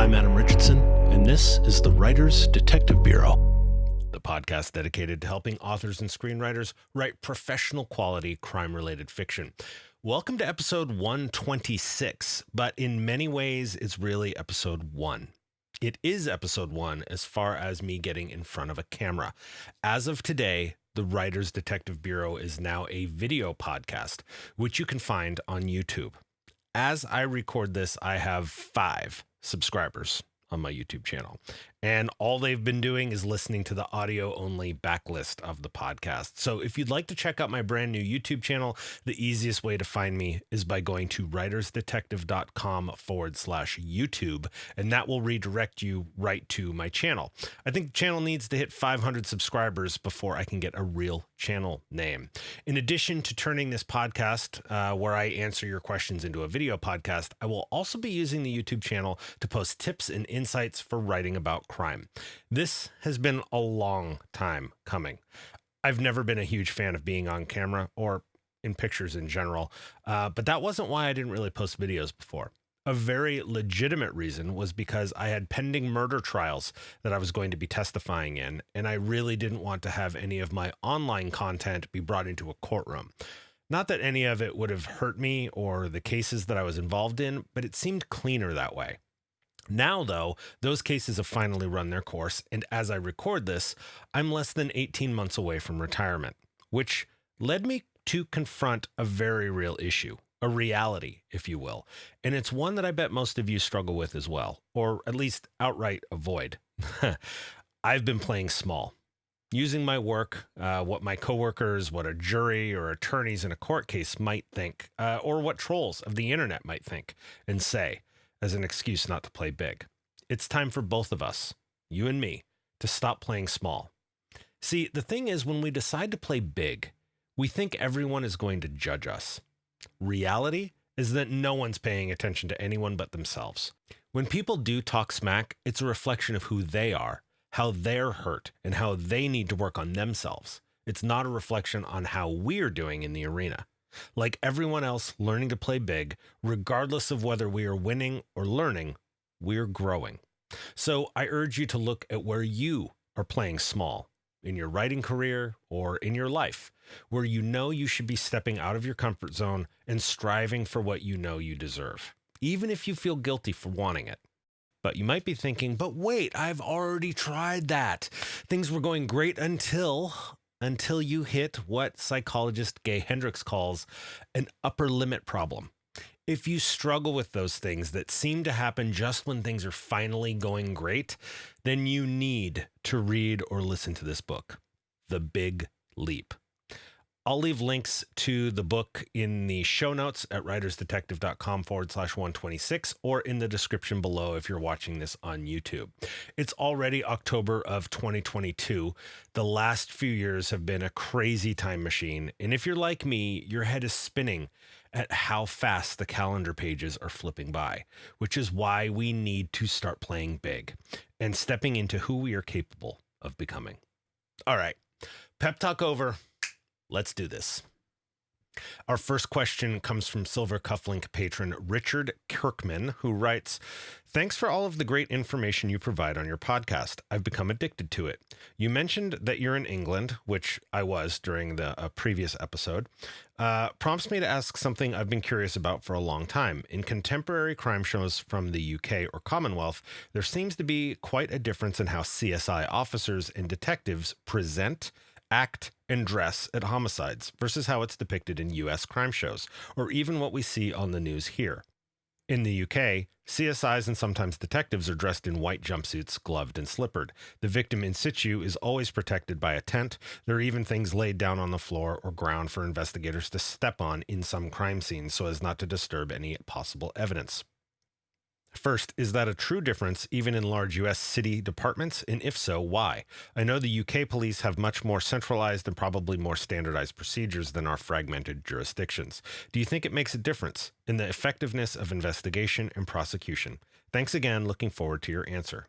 I'm Adam Richardson, and this is the Writers Detective Bureau, the podcast dedicated to helping authors and screenwriters write professional quality crime-related fiction. Welcome to episode 126, but in many ways, it's really episode 1. It is episode 1 as far as me getting in front of a camera. As of today, the Writers Detective Bureau is now a video podcast, which you can find on YouTube. As I record this, I have 5 subscribers on my YouTube channel, and all they've been doing is listening to the audio-only backlist of the podcast. So if you'd like to check out my brand new YouTube channel, the easiest way to find me is by going to writersdetective.com/YouTube, and that will redirect you right to my channel. I think the channel needs to hit 500 subscribers before I can get a real channel name. In addition to turning this podcast, where I answer your questions, into a video podcast, I will also be using the YouTube channel to post tips and insights for writing about crime. This has been a long time coming. I've never been a huge fan of being on camera or in pictures in general, but that wasn't why I didn't really post videos before. A very legitimate reason was because I had pending murder trials that I was going to be testifying in, and I really didn't want to have any of my online content be brought into a courtroom. Not that any of it would have hurt me or the cases that I was involved in, but it seemed cleaner that way. Now, though, those cases have finally run their course, and as I record this, I'm less than 18 months away from retirement, which led me to confront a very real issue, a reality, if you will, and it's one that I bet most of you struggle with as well, or at least outright avoid. I've been playing small, using my work, what my coworkers, what a jury or attorneys in a court case might think, or what trolls of the internet might think and say, as an excuse not to play big. It's time for both of us, you and me, to stop playing small. See, the thing is, when we decide to play big, we think everyone is going to judge us. Reality is that no one's paying attention to anyone but themselves. When people do talk smack, it's a reflection of who they are, how they're hurt, and how they need to work on themselves. It's not a reflection on how we're doing in the arena. Like everyone else learning to play big, regardless of whether we are winning or learning, we're growing. So I urge you to look at where you are playing small in your writing career or in your life, where you know you should be stepping out of your comfort zone and striving for what you know you deserve, even if you feel guilty for wanting it. But you might be thinking, but wait, I've already tried that. Things were going great until you hit what psychologist Gay Hendricks calls an upper limit problem. If you struggle with those things that seem to happen just when things are finally going great, then you need to read or listen to this book, The Big Leap. I'll leave links to the book in the show notes at writersdetective.com/126 or in the description below if you're watching this on YouTube. It's already October of 2022. The last few years have been a crazy time machine. And if you're like me, your head is spinning at how fast the calendar pages are flipping by, which is why we need to start playing big and stepping into who we are capable of becoming. All right, pep talk over. Let's do this. Our first question comes from Silver Cufflink patron Richard Kirkman, who writes, "Thanks for all of the great information you provide on your podcast. I've become addicted to it. You mentioned that you're in England, which I was during the previous episode. Prompts me to ask something I've been curious about for a long time. In contemporary crime shows from the UK or Commonwealth, there seems to be quite a difference in how CSI officers and detectives present, act, and dress at homicides versus how it's depicted in U.S. crime shows, or even what we see on the news here. In the UK, CSIs and sometimes detectives are dressed in white jumpsuits, gloved and slippered. The victim in situ is always protected by a tent. There are even things laid down on the floor or ground for investigators to step on in some crime scenes so as not to disturb any possible evidence. First, is that a true difference even in large U.S. city departments? And if so, why? I know the UK police have much more centralized and probably more standardized procedures than our fragmented jurisdictions. Do you think it makes a difference in the effectiveness of investigation and prosecution? Thanks again. Looking forward to your answer."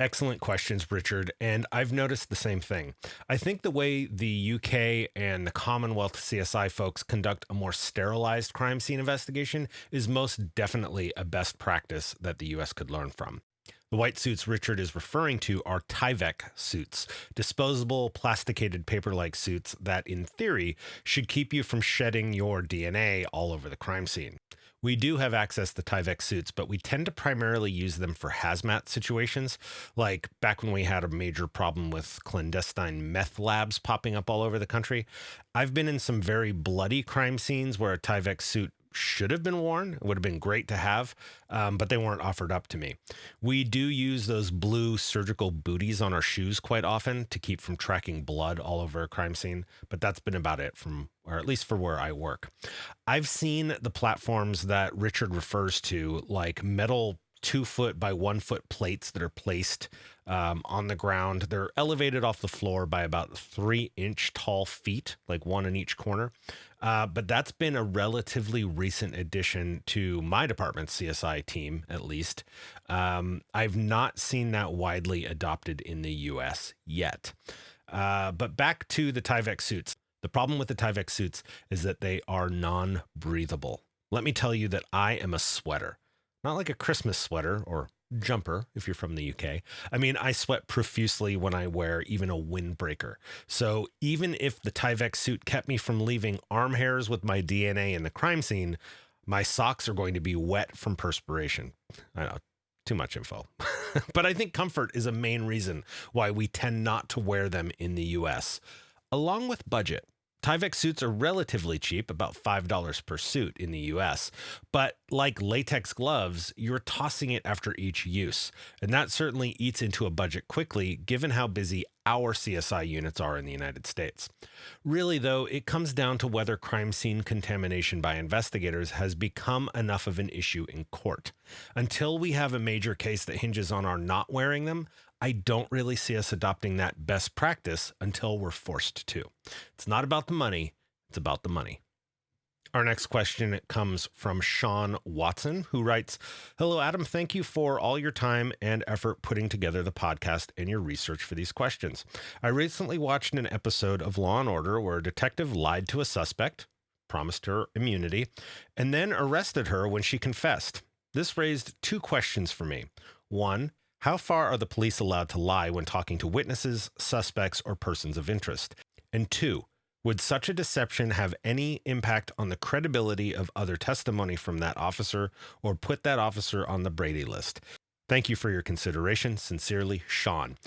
Excellent questions, Richard. And I've noticed the same thing. I think the way the UK and the Commonwealth CSI folks conduct a more sterilized crime scene investigation is most definitely a best practice that the US could learn from. The white suits Richard is referring to are Tyvek suits, disposable, plasticated paper-like suits that, in theory, should keep you from shedding your DNA all over the crime scene. We do have access to Tyvek suits, but we tend to primarily use them for hazmat situations, like back when we had a major problem with clandestine meth labs popping up all over the country. I've been in some very bloody crime scenes where a Tyvek suit should have been worn. It would have been great to have, but they weren't offered up to me. We do use those blue surgical booties on our shoes quite often to keep from tracking blood all over a crime scene, but that's been about it or at least for where I work. I've seen the platforms that Richard refers to, like metal 2-foot by 1-foot plates that are placed on the ground. They're elevated off the floor by about 3-inch tall feet, like one in each corner. But that's been a relatively recent addition to my department's CSI team, at least. I've not seen that widely adopted in the US yet. But back to the Tyvek suits. The problem with the Tyvek suits is that they are non-breathable. Let me tell you that I am a sweater. Not like a Christmas sweater or jumper if you're from the UK. I mean, I sweat profusely when I wear even a windbreaker. So even if the Tyvek suit kept me from leaving arm hairs with my DNA in the crime scene, my socks are going to be wet from perspiration. I know, too much info. But I think comfort is a main reason why we tend not to wear them in the US, along with budget. Tyvek suits are relatively cheap, about $5 per suit in the US, but like latex gloves, you're tossing it after each use, and that certainly eats into a budget quickly given how busy our CSI units are in the United States. Really, though, it comes down to whether crime scene contamination by investigators has become enough of an issue in court. Until we have a major case that hinges on our not wearing them, I don't really see us adopting that best practice until we're forced to. It's not about the money, it's about the money. Our next question comes from Sean Watson, who writes, "Hello, Adam. Thank you for all your time and effort putting together the podcast and your research for these questions. I recently watched an episode of Law & Order where a detective lied to a suspect, promised her immunity, and then arrested her when she confessed. This raised two questions for me. One, how far are the police allowed to lie when talking to witnesses, suspects, or persons of interest? And two, would such a deception have any impact on the credibility of other testimony from that officer or put that officer on the Brady List? Thank you for your consideration. Sincerely, Sean."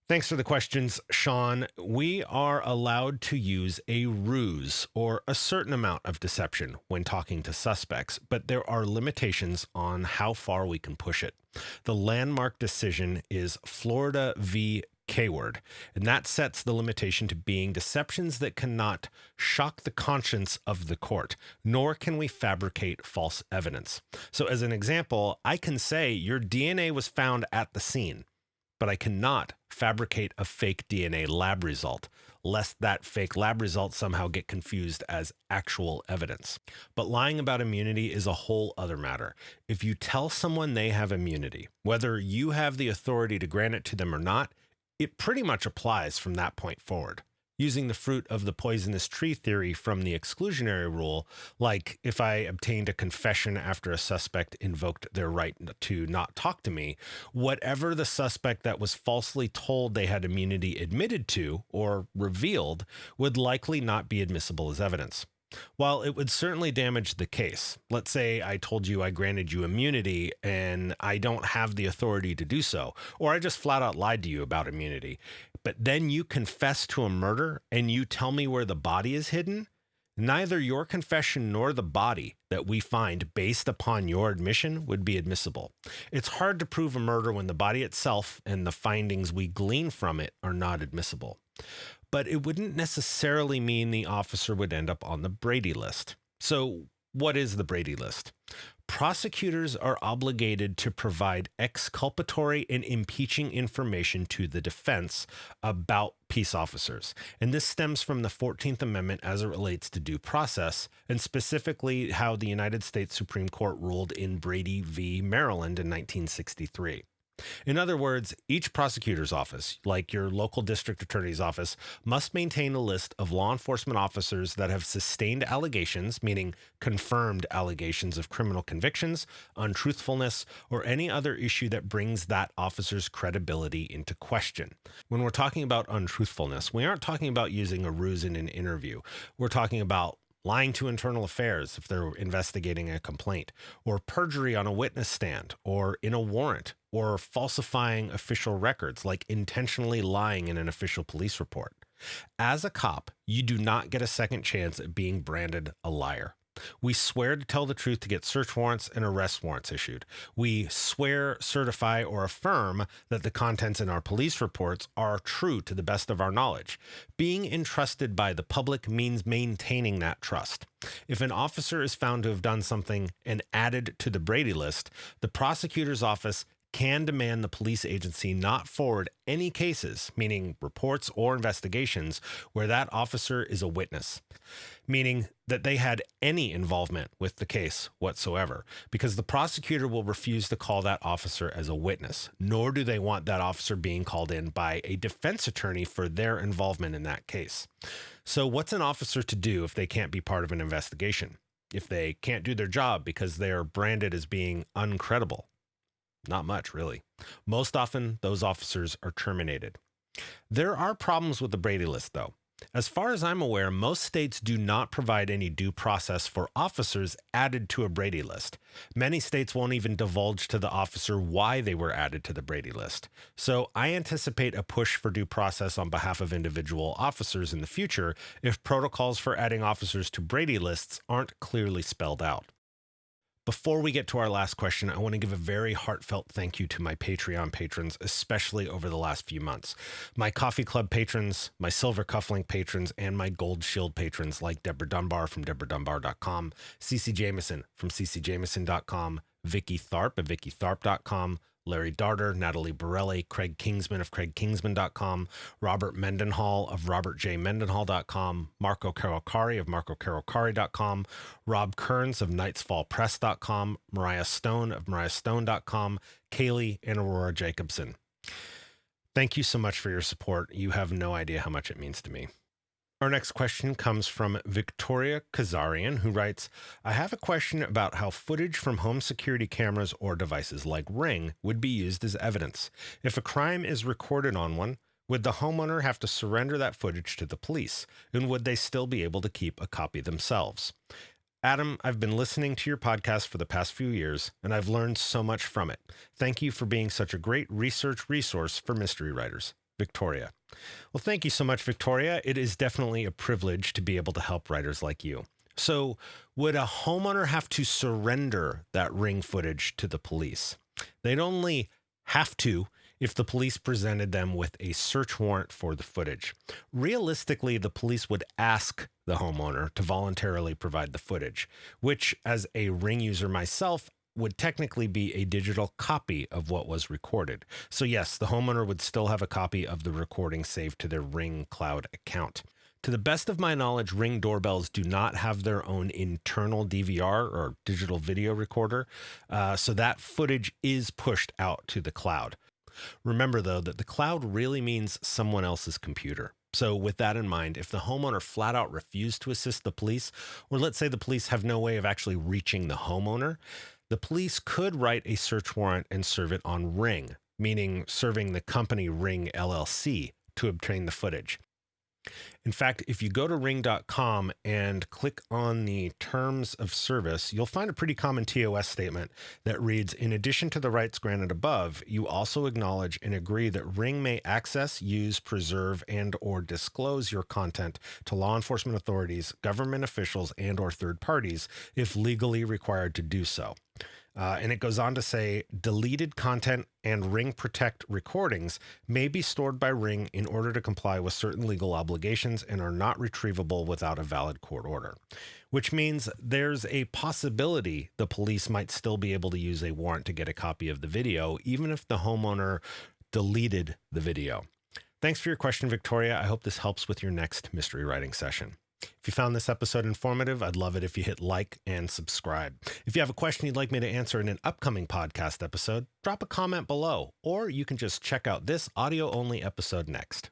Thanks for the questions, Sean. We are allowed to use a ruse or a certain amount of deception when talking to suspects, but there are limitations on how far we can push it. The landmark decision is Florida v. K-word, and that sets the limitation to being deceptions that cannot shock the conscience of the court, nor can we fabricate false evidence. So as an example, I can say your DNA was found at the scene, but I cannot fabricate a fake DNA lab result, lest that fake lab result somehow get confused as actual evidence. But lying about immunity is a whole other matter. If you tell someone they have immunity, whether you have the authority to grant it to them or not, it pretty much applies from that point forward. Using the fruit of the poisonous tree theory from the exclusionary rule, like if I obtained a confession after a suspect invoked their right to not talk to me, whatever the suspect that was falsely told they had immunity admitted to or revealed would likely not be admissible as evidence. While it would certainly damage the case, let's say I told you I granted you immunity and I don't have the authority to do so, or I just flat out lied to you about immunity, but then you confess to a murder and you tell me where the body is hidden, neither your confession nor the body that we find based upon your admission would be admissible. It's hard to prove a murder when the body itself and the findings we glean from it are not admissible. But it wouldn't necessarily mean the officer would end up on the Brady List. So what is the Brady List? Prosecutors are obligated to provide exculpatory and impeaching information to the defense about peace officers. And this stems from the 14th Amendment as it relates to due process, and specifically how the United States Supreme Court ruled in Brady v. Maryland in 1963. In other words, each prosecutor's office, like your local district attorney's office, must maintain a list of law enforcement officers that have sustained allegations, meaning confirmed allegations of criminal convictions, untruthfulness, or any other issue that brings that officer's credibility into question. When we're talking about untruthfulness, we aren't talking about using a ruse in an interview. We're talking about lying to internal affairs if they're investigating a complaint, or perjury on a witness stand, or in a warrant, or falsifying official records, like intentionally lying in an official police report. As a cop, you do not get a second chance at being branded a liar. We swear to tell the truth to get search warrants and arrest warrants issued. We swear, certify, or affirm that the contents in our police reports are true to the best of our knowledge. Being entrusted by the public means maintaining that trust. If an officer is found to have done something and added to the Brady List, the prosecutor's office can demand the police agency not forward any cases, meaning reports or investigations, where that officer is a witness, meaning that they had any involvement with the case whatsoever, because the prosecutor will refuse to call that officer as a witness, nor do they want that officer being called in by a defense attorney for their involvement in that case. So what's an officer to do if they can't be part of an investigation? If they can't do their job because they're branded as being uncredible? Not much, really. Most often, those officers are terminated. There are problems with the Brady List, though. As far as I'm aware, most states do not provide any due process for officers added to a Brady List. Many states won't even divulge to the officer why they were added to the Brady List. So I anticipate a push for due process on behalf of individual officers in the future if protocols for adding officers to Brady Lists aren't clearly spelled out. Before we get to our last question, I want to give a very heartfelt thank you to my Patreon patrons, especially over the last few months. My Coffee Club patrons, my Silver Cufflink patrons, and my Gold Shield patrons like Deborah Dunbar from DeborahDunbar.com, Cece Jameson from CeCeJameson.com, Vicky Tharp at VickyTharp.com, Larry Darter, Natalie Borelli, Craig Kingsman of CraigKingsman.com, Robert Mendenhall of RobertJMendenhall.com, Marco Carocari of MarcoCarocari.com, Rob Kearns of KnightsFallPress.com, Mariah Stone of MariahStone.com, Kaylee and Aurora Jacobson. Thank you so much for your support. You have no idea how much it means to me. Our next question comes from Victoria Kazarian, who writes, I have a question about how footage from home security cameras or devices like Ring would be used as evidence. If a crime is recorded on one, would the homeowner have to surrender that footage to the police? And would they still be able to keep a copy themselves? Adam, I've been listening to your podcast for the past few years, and I've learned so much from it. Thank you for being such a great research resource for mystery writers. Victoria. Well, thank you so much, Victoria. It is definitely a privilege to be able to help writers like you. So, would a homeowner have to surrender that Ring footage to the police? They'd only have to if the police presented them with a search warrant for the footage. Realistically, the police would ask the homeowner to voluntarily provide the footage, which, as a Ring user myself, would technically be a digital copy of what was recorded. So yes, the homeowner would still have a copy of the recording saved to their Ring cloud account. To the best of my knowledge, Ring doorbells do not have their own internal DVR or digital video recorder, so that footage is pushed out to the cloud. Remember, though, that the cloud really means someone else's computer. So with that in mind, if the homeowner flat out refused to assist the police, or let's say the police have no way of actually reaching the homeowner, the police could write a search warrant and serve it on Ring, meaning serving the company Ring LLC to obtain the footage. In fact, if you go to ring.com and click on the terms of service, you'll find a pretty common TOS statement that reads, in addition to the rights granted above, you also acknowledge and agree that Ring may access, use, preserve, and or disclose your content to law enforcement authorities, government officials, and or third parties if legally required to do so. And it goes on to say, deleted content and Ring Protect recordings may be stored by Ring in order to comply with certain legal obligations and are not retrievable without a valid court order, which means there's a possibility the police might still be able to use a warrant to get a copy of the video, even if the homeowner deleted the video. Thanks for your question, Victoria. I hope this helps with your next mystery writing session. If you found this episode informative, I'd love it if you hit like and subscribe. If you have a question you'd like me to answer in an upcoming podcast episode, drop a comment below, or you can just check out this audio-only episode next.